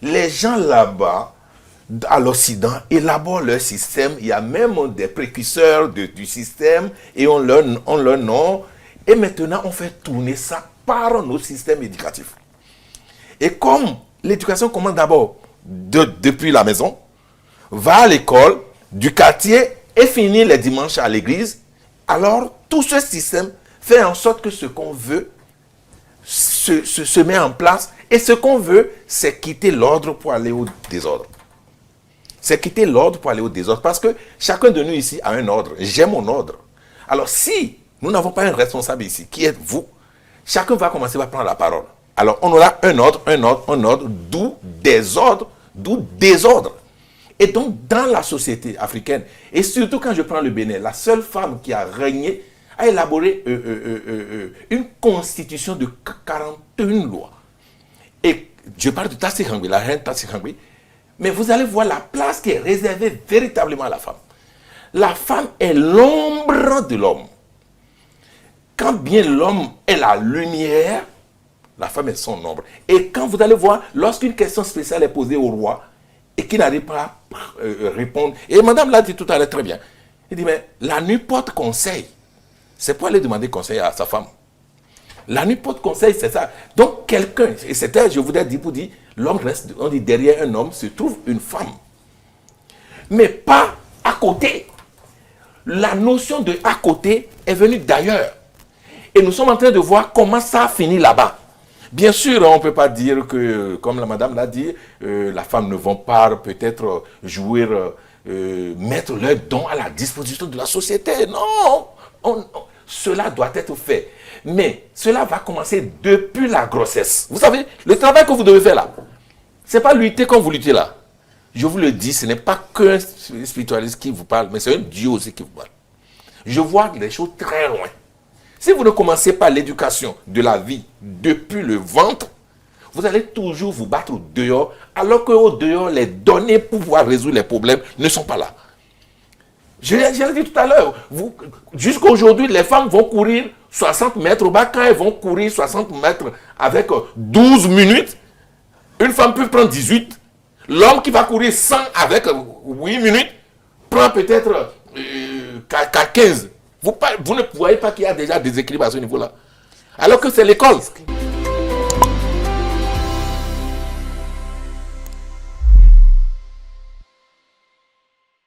Les gens là-bas, à l'Occident, élaborent leur système. Il y a même des précurseurs du système et on leur nom. Et maintenant, on fait tourner ça par nos systèmes éducatifs. Et comme l'éducation commence d'abord depuis la maison, va à l'école du quartier et finit les dimanches à l'église, alors tout ce système fait en sorte que ce qu'on veut se met en place. Et ce qu'on veut, c'est quitter l'ordre pour aller au désordre. C'est quitter l'ordre pour aller au désordre. Parce que chacun de nous ici a un ordre. J'ai mon ordre. Alors si nous n'avons pas un responsable ici, qui êtes vous, chacun va commencer à prendre la parole. Alors on aura un ordre, d'où désordre, d'où désordre. Et donc dans la société africaine, et surtout quand je prends le Bénin, la seule femme qui a régné a élaboré une constitution de 41 lois. Et je parle de Tassi Khangui, la reine Tassi Khangui, mais vous allez voir la place qui est réservée véritablement à la femme. La femme est l'ombre de l'homme. Quand bien l'homme est la lumière, la femme est son ombre. Et quand vous allez voir, lorsqu'une question spéciale est posée au roi, et qu'il n'arrive pas à répondre, et madame l'a dit tout à l'heure très bien, il dit, mais la nuit porte conseil. C'est pour aller demander conseil à sa femme. La nuit porte conseil, c'est ça. Donc quelqu'un, et c'était, je voudrais dire pour dire, l'homme reste, on dit derrière un homme se trouve une femme. Mais pas à côté. La notion de à côté est venue d'ailleurs. Et nous sommes en train de voir comment ça a fini là-bas. Bien sûr, on ne peut pas dire que, comme la madame l'a dit, la femme ne va pas peut-être jouer, mettre leurs dons à la disposition de la société. Non, cela doit être fait. Mais cela va commencer depuis la grossesse. Vous savez, le travail que vous devez faire là, ce n'est pas lutter comme vous luttez là. Je vous le dis, ce n'est pas qu'un spiritualiste qui vous parle, mais c'est un Dieu aussi qui vous parle. Je vois les choses très loin. Si vous ne commencez pas l'éducation de la vie depuis le ventre, vous allez toujours vous battre dehors, alors qu'au dehors, les données pour pouvoir résoudre les problèmes ne sont pas là. Je l'ai dit tout à l'heure, jusqu'à aujourd'hui, les femmes vont courir 60 mètres au bas. Quand elles vont courir 60 mètres avec 12 minutes, une femme peut prendre 18. L'homme qui va courir 100 avec 8 minutes prend peut-être 15. Vous ne voyez pas qu'il y a déjà des équilibres à ce niveau-là. Alors que c'est l'école.